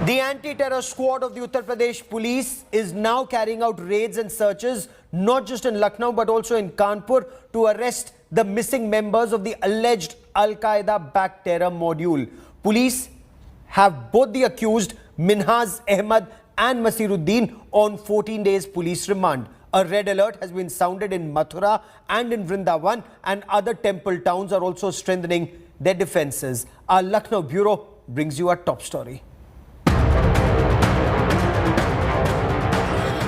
The anti-terror squad of the Uttar Pradesh police is now carrying out raids and searches not just in Lucknow but also in Kanpur to arrest the missing members of the alleged Al-Qaeda-backed terror module. Police have both the accused Minhaz Ahmed and Masiruddin on 14 days police remand. A red alert has been sounded in Mathura and in Vrindavan, and other temple towns are also strengthening their defenses. Our Lucknow bureau brings you our top story.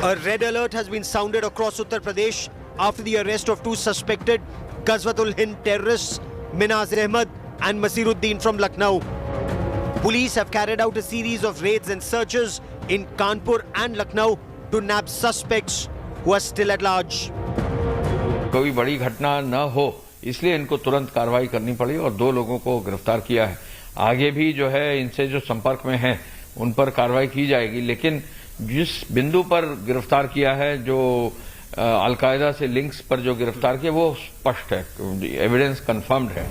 A red alert has been sounded across Uttar Pradesh after the arrest of two suspected Ghazwatul Hind terrorists, Minhaz Ahmed and Masiruddin from Lucknow. Police have carried out a series of raids and searches in Kanpur and Lucknow to nab suspects who are still at large. कोई बड़ी घटना न हो इसलिए इनको तुरंत कार्रवाई करनी पड़ी और दो लोगों को गिरफ्तार किया है। आगे भी जो है इनसे जो संपर्क में हैं उन पर कार्रवाई की जाएगी, लेकिन जिस बिंदु पर गिरफ्तार किया है, जो अलकायदा से लिंक्स पर जो गिरफ्तार किया, वो स्पष्ट है, एविडेंस कंफर्म्ड है।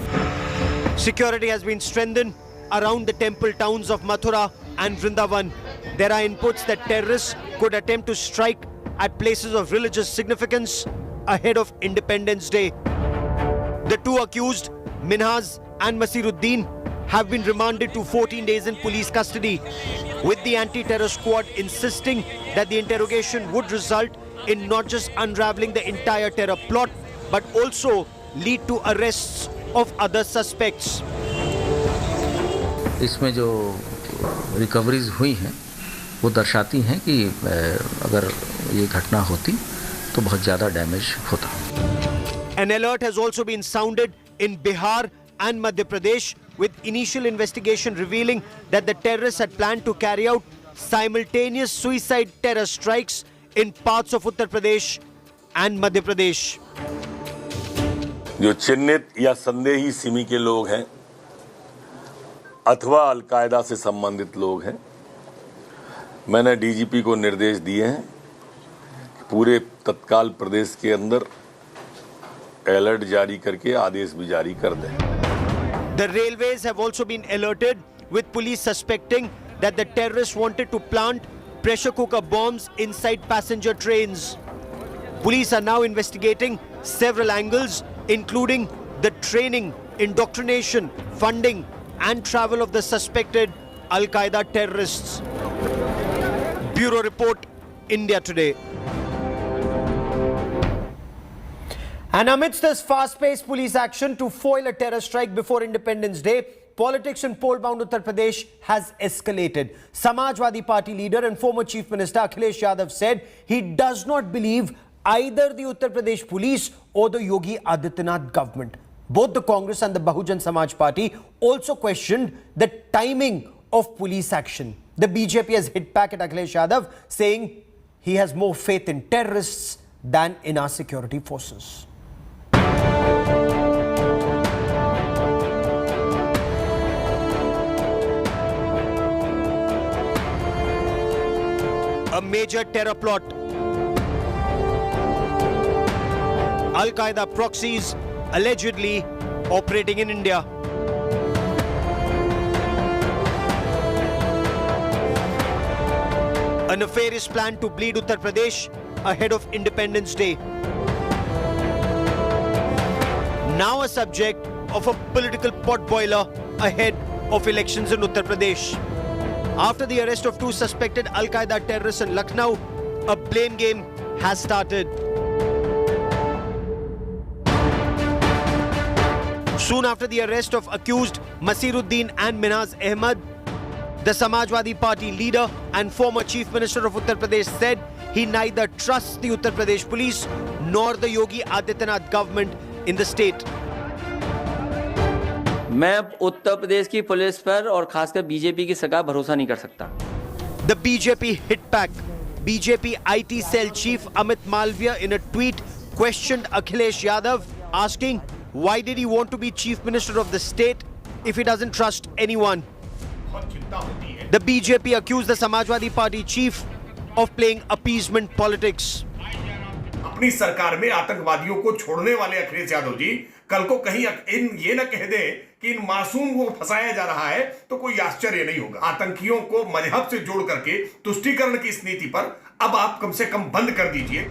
Security has been strengthened around the temple towns of Mathura and Vrindavan. There are inputs that terrorists could attempt to strike at places of religious significance ahead of Independence Day. The two accused, Minhaz and Masiruddin, have been remanded to 14 days in police custody, with the anti-terror squad insisting that the interrogation would result in not just unraveling the entire terror plot, but also lead to arrests of other suspects. इसमें जो recoveries हुई हैं वो दर्शाती हैं कि अगर ये घटना होती तो बहुत ज़्यादा डैमेज होता। An alert has also been sounded in Bihar and Madhya Pradesh, with initial investigation revealing that the terrorists had planned to carry out simultaneous suicide terror strikes in parts of Uttar Pradesh and Madhya Pradesh. जो चिन्हित या संदेही सिमी के लोग हैं अथवा al Qaeda से संबंधित लोग हैं, मैंने डीजीपी को निर्देश दिए हैं कि पूरे तत्काल प्रदेश के अंदर अलर्ट जारी करके आदेश भी जारी कर दें। The railways have also been alerted, with police suspecting that the terrorists wanted to plant pressure cooker bombs inside passenger trains. Police are now investigating several angles, including the training, indoctrination, funding and travel of the suspected Al-Qaeda terrorists. Bureau Report, India Today. And amidst this fast-paced police action to foil a terror strike before Independence Day, politics in poll-bound Uttar Pradesh has escalated. Samajwadi Party leader and former Chief Minister Akhilesh Yadav said he does not believe either the Uttar Pradesh police or the Yogi Adityanath government. Both the Congress and the Bahujan Samaj Party also questioned the timing of police action. The BJP has hit back at Akhilesh Yadav, saying he has more faith in terrorists than in our security forces. A major terror plot. Al-Qaeda proxies allegedly operating in India. A nefarious plan to bleed Uttar Pradesh ahead of Independence Day. Now a subject of a political potboiler ahead of elections in Uttar Pradesh. After the arrest of two suspected Al-Qaeda terrorists in Lucknow, a blame game has started. Soon after the arrest of accused Masiruddin and Minhaz Ahmed, the Samajwadi Party leader and former Chief Minister of Uttar Pradesh said he neither trusts the Uttar Pradesh police nor the Yogi Adityanath government in the state. मैं उत्तर प्रदेश की police पर और खासकर BJP की सरकार भरोसा नहीं कर सकता। The BJP hit back. BJP IT cell chief Amit Malviya in a tweet questioned Akhilesh Yadav, asking why did he want to be chief minister of the state if he doesn't trust anyone. The BJP accused the Samajwadi Party chief of playing appeasement politics. अपनी सरकार में आतंकवादियों को छोड़ने वाले अखिलेश यादव जी कल को कहीं ये न कह दे कि इन मासूम को फंसाया जा रहा है तो कोई आश्चर्य नहीं होगा। आतंकियों को मजहब से जोड़ करके तुष्टीकरण की इस नीति पर अब आप कम से कम बंद कर दीजिए।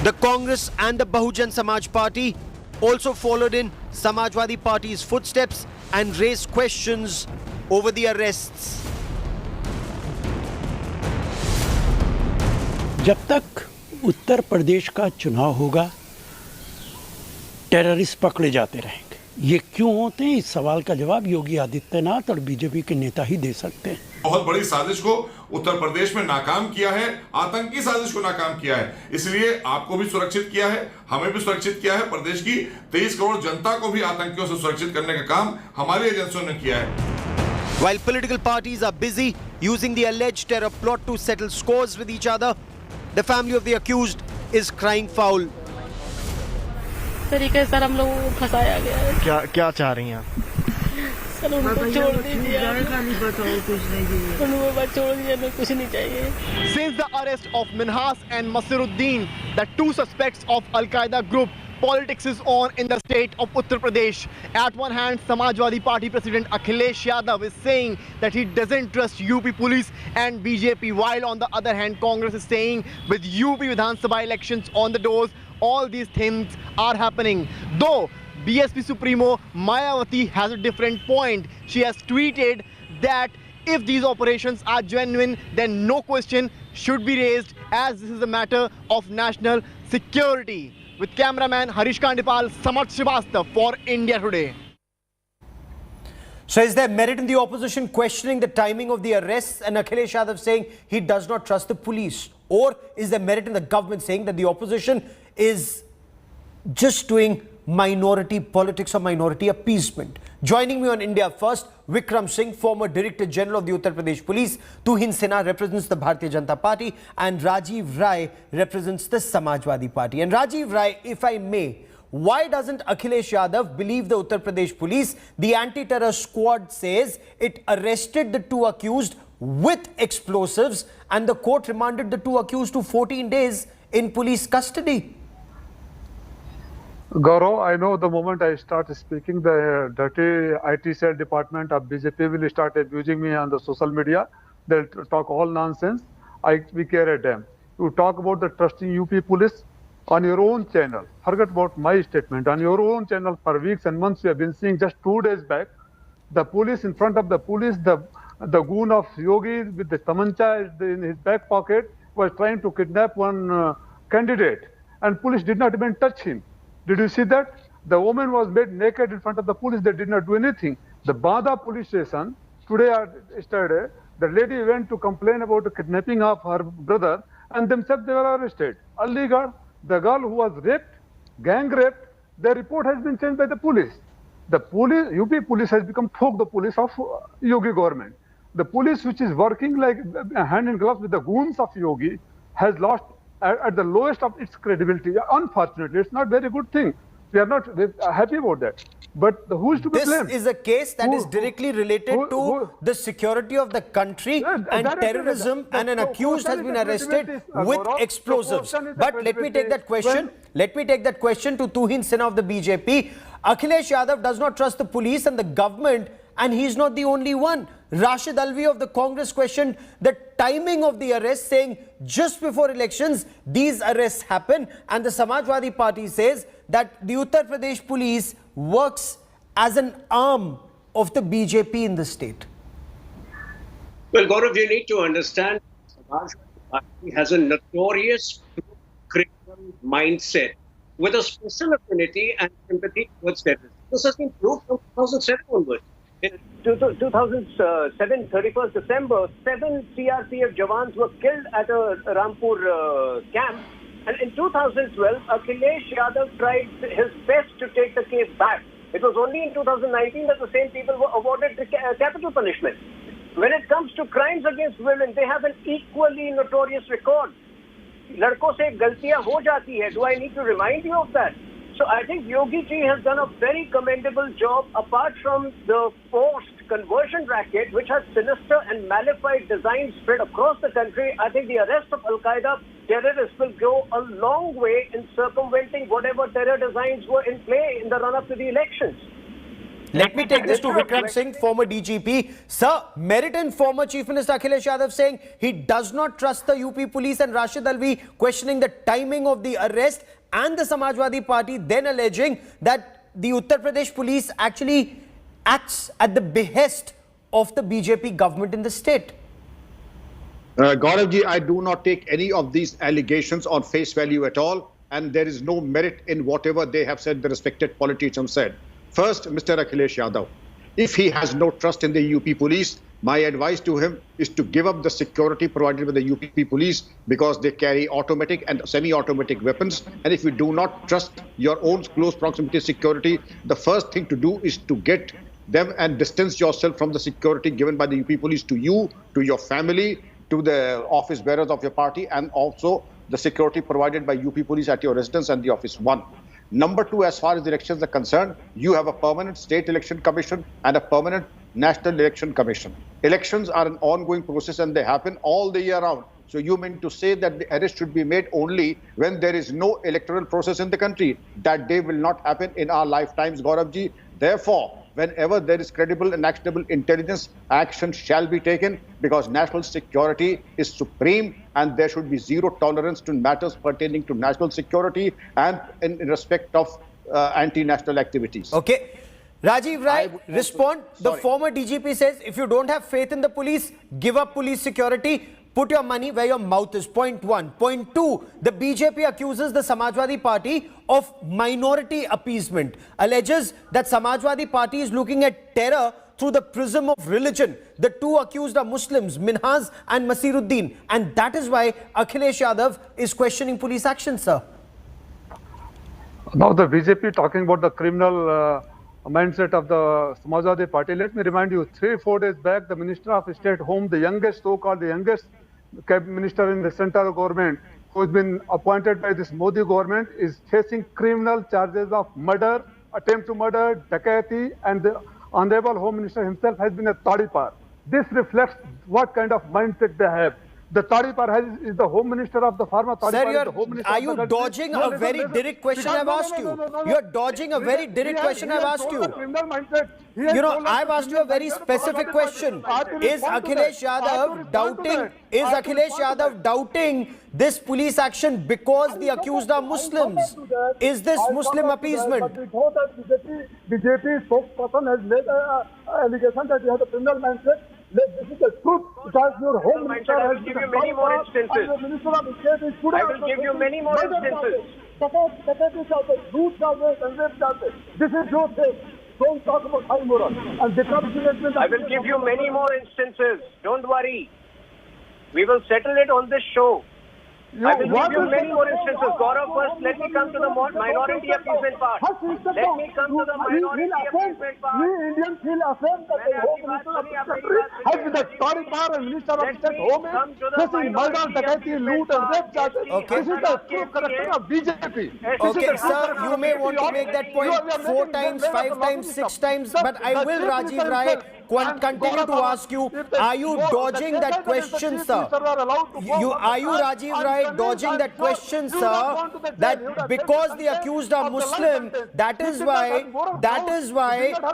The Congress and the Bahujan Samaj Party also followed in Samajwadi Party's footsteps and raised questions over the arrests. जब तक उत्तर प्रदेश का चुनाव होगा टेररिस्ट पकड़े जाते रहेंगे। ये क्यों होते हैं, इस सवाल का जवाब योगी आदित्यनाथ और बीजेपी के नेता ही दे सकते हैं। बहुत बड़ी साजिश को उत्तर प्रदेश में नाकाम किया है, आतंकी साजिश को नाकाम किया है। इसलिए आपको भी सुरक्षित किया है, हमें भी सुरक्षित किया है, प्रदेश की 23 करोड़ जनता को भी आतंकियों से सुरक्षित करने का काम हमारी एजेंसियों ने किया है। While political parties are busy using the alleged terror plot to settle scores with each other, the family of the accused is crying foul. तरीके सर हम लोगों को फंसाया गया है। क्या चाह रही हैं आप? सर उनको छोड़ दीजिए, उनको बस छोड़ दीजिए, हमें कुछ नहीं चाहिए। Since the arrest of Minhas and Masiruddin, the two suspects of Al-Qaeda group, politics is on in the state of Uttar Pradesh. At one hand, Samajwadi Party President Akhilesh Yadav is saying that he doesn't trust UP police and BJP, while on the other hand, Congress is saying with UP Vidhan Sabha elections on the doors, all these things are happening. Though BSP Supremo Mayawati has a different point. She has tweeted that if these operations are genuine, then no question should be raised, as this is a matter of national security. With cameraman Harish Kandipal, Samarth Srivastava for India Today. So is there merit in the opposition questioning the timing of the arrests and Akhilesh Yadav saying he does not trust the police? Or is there merit in the government saying that the opposition is just doing minority politics or minority appeasement? Joining me on India First, Vikram Singh, former Director General of the Uttar Pradesh Police, Tuhin Sinha represents the Bharatiya Janata Party, and Rajiv Rai represents the Samajwadi Party. And Rajiv Rai, if I may, why doesn't Akhilesh Yadav believe the Uttar Pradesh Police? The anti-terror squad says it arrested the two accused with explosives and the court remanded the two accused to 14 days in police custody. Gaurav, I know the moment I start speaking, the dirty IT cell department of BJP will start abusing me on the social media. They'll talk all nonsense. We care at them. You talk about the trusting UP police on your own channel. Forget about my statement. On your own channel for weeks and months, we have been seeing just 2 days back, the police in front of the police, the goon of Yogi with the tamancha in his back pocket was trying to kidnap one candidate, and police did not even touch him. Did you see that? The woman was made naked in front of the police. They did not do anything. The Bada police station, yesterday, the lady went to complain about the kidnapping of her brother, and themselves they were arrested. Aligarh, the girl who was raped, gang raped, the report has been changed by the police. The police, UP police has become the police of Yogi government. The police, which is working like hand in glove with the goons of Yogi, has lost at the lowest of its credibility. Unfortunately, it's not a very good thing. We are not happy about that. But who is to be blamed? This is a case that is directly related to the security of the country and terrorism, and an accused has been arrested with explosives. But let me take that question. Let me take that question to Tuhin Sinha of the BJP. Akhilesh Yadav does not trust the police and the government, and he's not the only one. Rashid Alvi of the Congress questioned the timing of the arrest, saying just before elections, these arrests happen. And the Samajwadi Party says that the Uttar Pradesh police works as an arm of the BJP in the state. Well, Gaurav, you need to understand Samajwadi Party has a notorious criminal mindset with a special affinity and sympathy towards terrorism. This has been proved from 2007 onwards. In 2007, 31st December, 7 CRPF Jawans were killed at a Rampur camp. And in 2012, Akhilesh Yadav tried his best to take the case back. It was only in 2019 that the same people were awarded capital punishment. When it comes to crimes against women, they have an equally notorious record. लड़कों से गलतियां हो जाती है. Do I need to remind you of that? So I think Yogi ji has done a very commendable job, apart from the forced conversion racket, which has sinister and malified designs spread across the country. I think the arrest of Al-Qaeda terrorists will go a long way in circumventing whatever terror designs were in play in the run-up to the elections. Let me take this to Vikram Singh, former DGP. Sir, merit in former Chief Minister Akhilesh Yadav saying he does not trust the UP police, and Rashid Alvi questioning the timing of the arrest, and the Samajwadi Party then alleging that the Uttar Pradesh police actually acts at the behest of the BJP government in the state. Gauravji, I do not take any of these allegations on face value at all, and there is no merit in whatever they have said, the respected politicians said. First, Mr. Akhilesh Yadav, if he has no trust in the UP police, my advice to him is to give up the security provided by the UP police, because they carry automatic and semi-automatic weapons. And if you do not trust your own close proximity security, the first thing to do is to get them and distance yourself from the security given by the UP police to you, to your family, to the office bearers of your party, and also the security provided by UP police at your residence and the office. One. Number two, as far as the elections are concerned, you have a permanent state election commission and a permanent national election commission. Elections are an ongoing process and they happen all the year round. So you mean to say that the arrest should be made only when there is no electoral process in the country? That day will not happen in our lifetimes, Gauravji. Therefore, whenever there is credible and actionable intelligence, action shall be taken, because national security is supreme and there should be zero tolerance to matters pertaining to national security and in respect of anti-national activities. Okay. Rajiv Rai, respond. The former DGP says if you don't have faith in the police, give up police security. Put your money where your mouth is. Point one. Point two, the BJP accuses the Samajwadi Party of minority appeasement, alleges that Samajwadi Party is looking at terror through the prism of religion. The two accused are Muslims, Minhas and Masiruddin, and that is why Akhilesh Yadav is questioning police action, sir. Now the BJP talking about the criminal mindset of the Samajwadi Party. Let me remind you, 3-4 days back, the Minister of State Home, the youngest, so-called the youngest minister in the central government, who has been appointed by this Modi government, is facing criminal charges of murder, attempt to murder, dacoity, and the Honorable Home Minister himself has been a Tadipar. This reflects what kind of mindset they have. The Tadipar is the Home Minister of the former Tadipar. Sir, are you dodging a very direct question I've asked you? You are dodging a very direct question I've asked you. You know, I've asked you a very specific question. Is Akhilesh Yadav doubting this police action because the accused are Muslims? Is this Muslim appeasement? BJP spokesperson has made an allegation that he has a criminal mindset. This is the truth, because your Home Minister has give you many more instances. I will give you many more instances. This is your case. Don't talk about high moral. I will give you many more instances. Don't worry. We will settle it on this show. I will give you many more instances. Gaurav, first let me come to the minority appeasement part. Let me come to the minority appeasement part. We Indians feel ashamed that the Home Minister of the country has been the Tadipar and Minister of State Home facing murder, dacoity, loot and rape charges. Okay. This is the true character of BJP. Okay, sir, you may want to make that point 4 times, 5 times, 6 times, but I will, Rajiv Rai, continue to ask you, are you dodging that question, sir? Are you, Rajiv Rai, dodging that question, sir, that because the accused are Muslim, that is why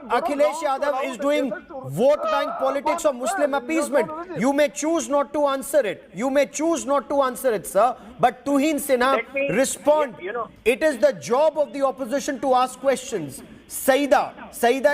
Akhilesh Yadav is doing vote bank politics of Muslim appeasement? You may choose not to answer it. You may choose not to answer it, sir. But Tuhin Sinha, respond. It is the job of the opposition to ask questions. Saida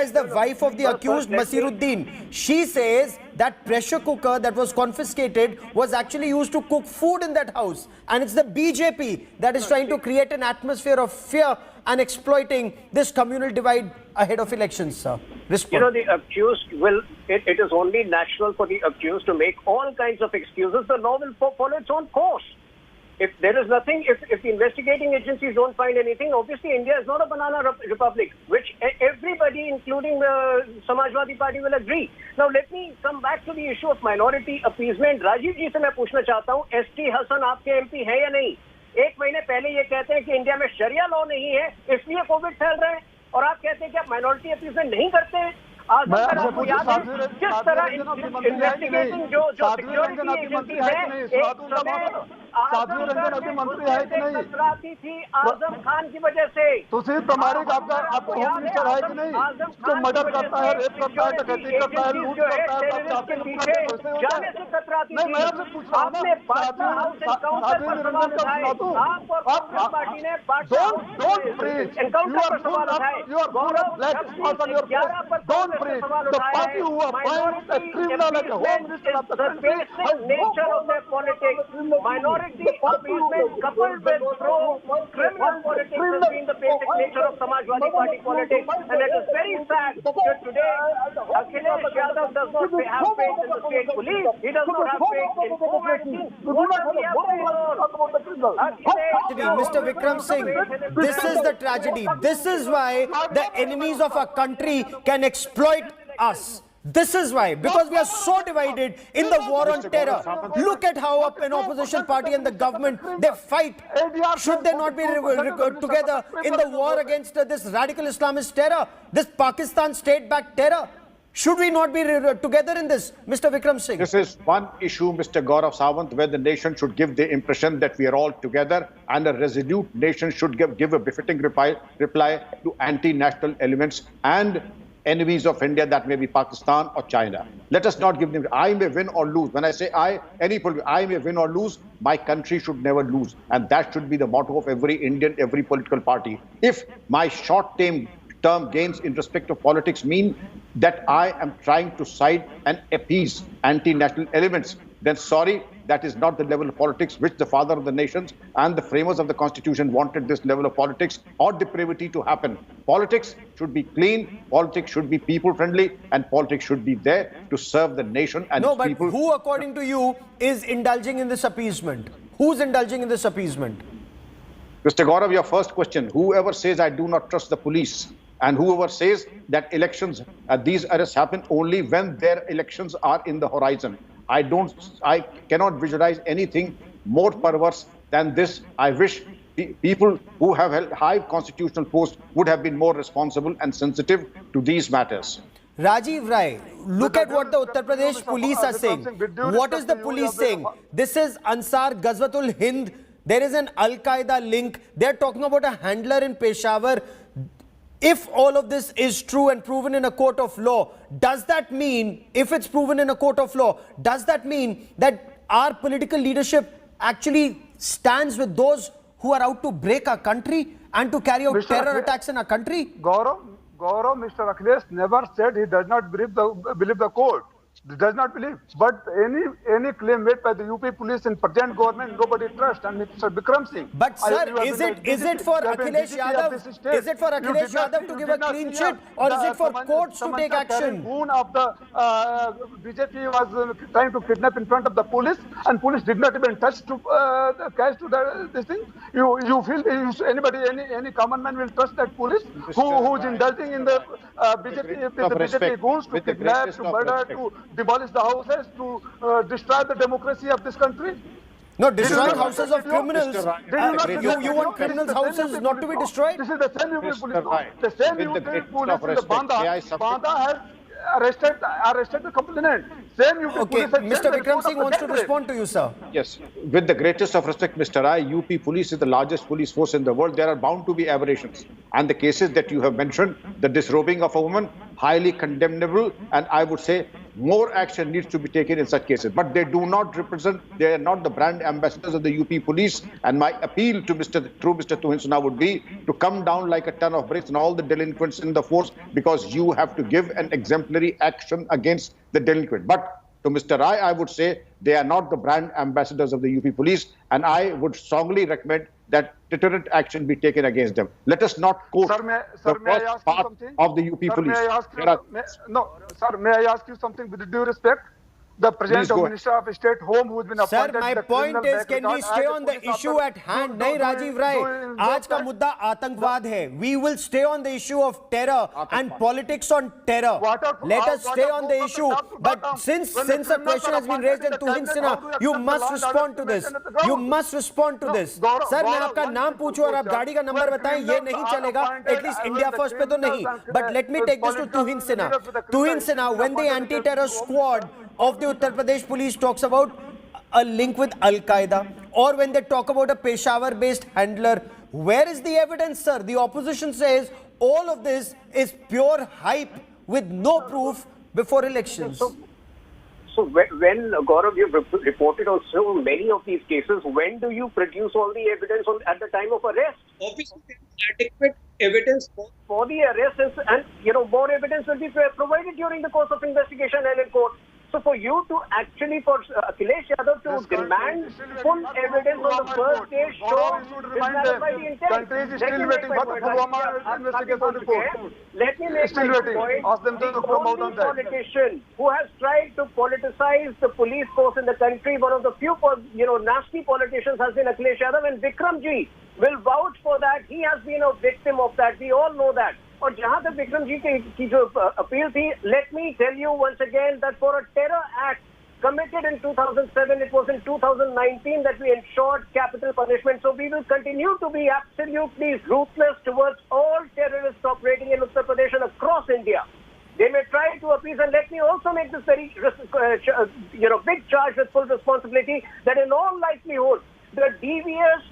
is the wife of the accused Masiruddin. She says that pressure cooker that was confiscated was actually used to cook food in that house. And it's the BJP that is trying to create an atmosphere of fear and exploiting this communal divide ahead of elections, sir. Respond. You know, the accused it is only natural for the accused to make all kinds of excuses. The law will follow its own course. If there is nothing, if the investigating agencies don't find anything, obviously India is not a banana republic, which everybody, including the Samajwadi Party, will agree. Now, let me come back to the issue of minority appeasement. Rajiv जी से मैं पूछना चाहता हूँ, ST Hasan आपके MP है या नहीं? 1 महीने पहले ये कहते हैं कि इंडिया में शरिया लॉ नहीं है, इसलिए कोविड फैल रहा है, और आप कहते हैं कि आप माइनॉरिटी अपीजमेंट नहीं करते हैं। आजमगढ़ आपको याद है किस तरह इन्वेस्टिगेशन जो सिक्योरिटी एजेंसी है एक समय टकराती थी आजम खान की वजह से। आपको होम मिनिस्टर है कि नहीं जो मर्डर करता है, रेप करता है, डकैती करता है, लूट करता है, जाने से कतराती थी। आपने बादशाह हाउस एनकाउंटर पर सवाल उठाए, आप और कांग्रेस पार्टी ने बादशाह एनकाउंटर पर सवाल उठाए, गौरव 11 पर सवाल उठाए हैं। Nature of the politics, minority appeasement coupled with pro-criminal politics has been the basic nature of Samajwadi Party politics, and it is very sad that today Akhilesh Yadav does not have faith in the state police. He does not have faith in COVID. What does he have faith in? Mr. Vikram Singh, this is the tragedy. This is why the enemies of our country can exploit us. This is why, because we are so divided in the war on terror. Look at how an opposition party and the government, they fight. Should they not be together in the war against this radical Islamist terror, this Pakistan state-backed terror? Should we not be together in this, Mr. Vikram Singh? This is one issue, Mr. Gaurav Sawant, where the nation should give the impression that we are all together, and a resolute nation should give a befitting reply to anti-national elements and enemies of India, that may be Pakistan or China. Let us not give them. I may win or lose. When I say I may win or lose, my country should never lose. And that should be the motto of every Indian, every political party. If my short-term gains in respect of politics mean that I am trying to side and appease anti-national elements, then sorry, that is not the level of politics which the father of the nations and the framers of the constitution wanted this level of politics or depravity to happen. Politics should be clean, politics should be people-friendly, and politics should be there to serve the nation and its people. No, but who, according to you, is indulging in this appeasement? Who's indulging in this appeasement? Mr. Gaurav, your first question, whoever says I do not trust the police, and whoever says that elections, these arrests happen only when their elections are in the horizon. I cannot visualize anything more perverse than this. I wish people who have held high constitutional posts would have been more responsible and sensitive to these matters. Rajiv Rai, look at what the Uttar Pradesh police are saying. What is the police saying? This is Ansar Ghazwatul Hind. There is an Al-Qaeda link. They're talking about a handler in Peshawar. If all of this is true and proven in a court of law, does that mean, if it's proven in a court of law, does that mean that our political leadership actually stands with those who are out to break our country and to carry out terror attacks in our country? Gaurav, Mr. Akhilesh never said he does not believe the court. He does not believe. But any claim made by the UP police in present government, nobody trusts. And Mr. Vikram Singh. But sir, is it for Akhilesh Yadav? Is it for Akhilesh Yadav to give a clean sheet, or is it for courts to take action? Of the BJP was trying to kidnap in front of the police, and police did not even touch to the cash to this thing. You feel any common man will trust that police who is indulging in the BJP goons to kidnap, to murder, to demolish the houses, to destroy the democracy of this country? No, destroying houses of criminals. You want criminals' houses not to be destroyed? This is the same UP police. The same UP police in the Banda has arrested the complainant. Same UP okay, police. Mr. Vikram Singh wants to respond to you, sir. Yes, with the greatest of respect, Mr. Rai, UP police is the largest police force in the world. There are bound to be aberrations. And the cases that you have mentioned, the disrobing of a woman, highly condemnable, and I would say more action needs to be taken in such cases. But they do not represent, they are not the brand ambassadors of the UP police. And my appeal to Mr. Tuhin Suna would be to come down like a ton of bricks and all the delinquents in the force, because you have to give an exemplary action against the delinquent. But to Mr. Rai, I would say they are not the brand ambassadors of the UP police, and I would strongly recommend that deterrent action be taken against them. Let us not quote the first part of the UP police. May I ask you something with due respect? the President Please of go Minister of State Home who's been Sir, appointed. my the point criminal is, can we record stay as a on the police issue officer. at hand? Do- नहीं do- Rajiv do- Rai, do- आज का मुद्दा आतंकवाद है. We will stay on the issue of terror and politics on terror. Let us stay on the issue. But since a question has been raised in Tuhin Sinha, you must respond to this. You must respond to this. Sir, मैं आपका नाम पूछूं और आप गाड़ी का number बताएं, ये नहीं चलेगा. At least India First पे तो नहीं. But let me take this to Tuhin Sinha. Tuhin Sinha, when the anti-terror squad of the Uttar Pradesh police talks about a link with Al-Qaeda, or when they talk about a Peshawar-based handler, where is the evidence, sir? The opposition says all of this is pure hype with no proof before elections. So when Gaurav, you've reported on so many of these cases, when do you produce all the evidence at the time of arrest? Obviously, there is adequate evidence For the arrest, and more evidence will be provided during the course of investigation and in court. So for you to actually, for Akhilesh Yadav to demand full evidence on the first day shows is nullified the intent. Country is still waiting for the Pulwama investigation report. Let me make Still my waiting. point. Ask them to The come out only on that. politician who has tried to politicize the police force in the country, one of the few nasty politicians has been Akhilesh Yadav, and Vikramji will vouch for that. He has been a victim of that. We all know that. और जहां तक विक्रम जी की जो appeal थी, let me tell you once again that for a terror act committed in 2007, it was in 2019 that we ensured capital punishment. So we will continue to be absolutely ruthless towards all terrorists operating in Uttar Pradesh and across India. They may try to appease, and let me also make this very big charge with full responsibility that in all likelihood the devious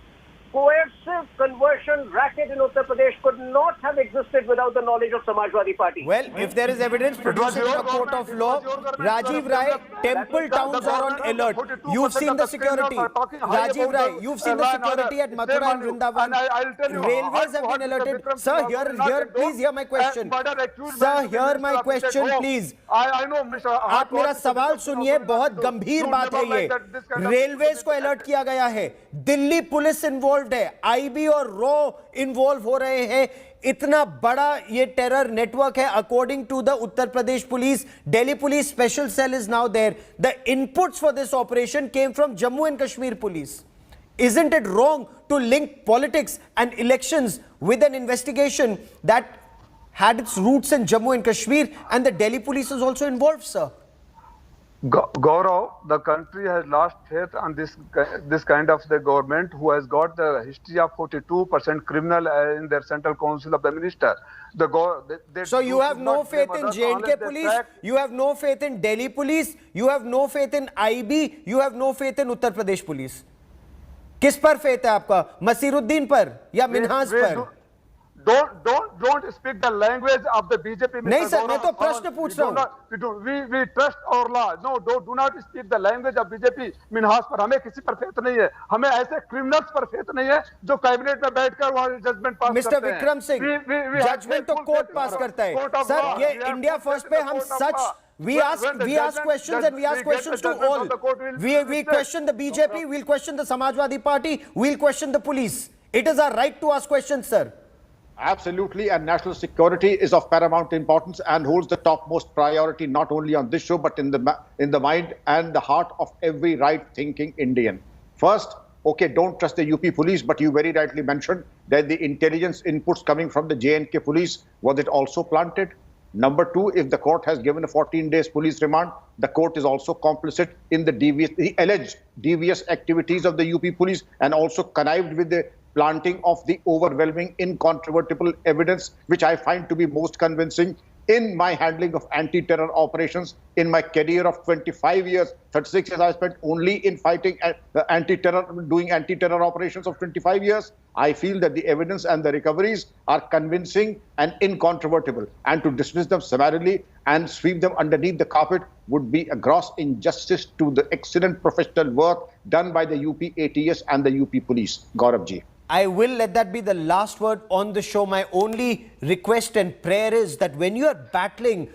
coercive conversion racket in Uttar Pradesh could not have existed without the knowledge of Samajwadi Party. Well, if there is evidence produced in a court of law, Rajiv Rai, temple towns are on alert. You've seen the security. Rajiv Rai, you've seen the security at Mathura and Vrindavan. Railways have been alerted. Sir, here, please hear my question. Sir, hear my question, please. I know, Mr. आप मेरा सवाल सुनिए, बहुत गंभीर बात है ये. Railways को अलर्ट किया गया है, दिल्ली पुलिस इन्वॉल्व है, आईबी और रॉ इन्वॉल्व हो रहे हैं. इतना बड़ा ये टेरर नेटवर्क है. According to the Uttar Pradesh police, Delhi police special cell is now there. The inputs for this operation came from Jammu and Kashmir police. Isn't it wrong to link politics and elections with an investigation that had its roots in Jammu and Kashmir, and the Delhi police is also involved, sir? Gaurav, the country has lost faith on this kind of the government who has got the history of 42% criminal in their central council of the minister. So you have no faith in J&K police, you have no faith in Delhi police, you have no faith in IB, you have no faith in Uttar Pradesh police. किस पर faith है आपका? मसीरुद्दीन पर या मिन्हास पर? Don't speak the language of the BJP. नहीं sir, मैं तो प्रश्न पूछ रहा हूँ. We trust our law. No, do not speak the language of BJP. Minhas पर हमें किसी पर फेथ नहीं है. हमें ऐसे क्रिमिनल्स पर फेथ नहीं है जो कैबिनेट में बैठकर वहाँ जजमेंट पास करते हैं. मिस्टर विक्रम सिंह, जजमेंट तो कोर्ट पास करता है. सर, ये इंडिया फर्स्ट पे हम सच We ask questions and we ask questions to all. We question the BJP, we'll question the Samajwadi Party, we'll question the police. It is our right to ask questions, sir. Absolutely, and national security is of paramount importance and holds the topmost priority not only on this show but in the mind and the heart of every right-thinking Indian. First, okay, don't trust the UP police, but you very rightly mentioned that the intelligence inputs coming from the J&K police, was it also planted? Number two, if the court has given a 14 days police remand, the court is also complicit in the alleged devious activities of the UP police and also connived with the planting of the overwhelming incontrovertible evidence, which I find to be most convincing in my handling of anti-terror operations. In my career of 25 years, 36 years I spent only in fighting doing anti-terror operations of 25 years. I feel that the evidence and the recoveries are convincing and incontrovertible, and to dismiss them summarily and sweep them underneath the carpet would be a gross injustice to the excellent professional work done by the UP ATS and the UP police. Gaurav ji. I will let that be the last word on the show. My only request and prayer is that when you are battling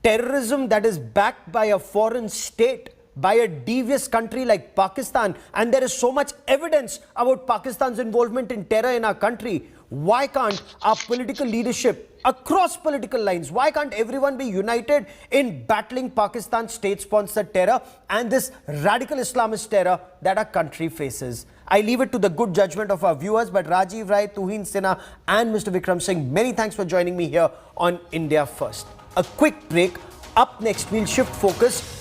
terrorism that is backed by a foreign state, by a devious country like Pakistan, and there is so much evidence about Pakistan's involvement in terror in our country, why can't our political leadership across political lines, why can't everyone be united in battling Pakistan's state-sponsored terror and this radical Islamist terror that our country faces? I leave it to the good judgment of our viewers, but Rajiv Rai, Tuhin Sinha and Mr. Vikram Singh, many thanks for joining me here on India First. A quick break. Up next, we'll shift focus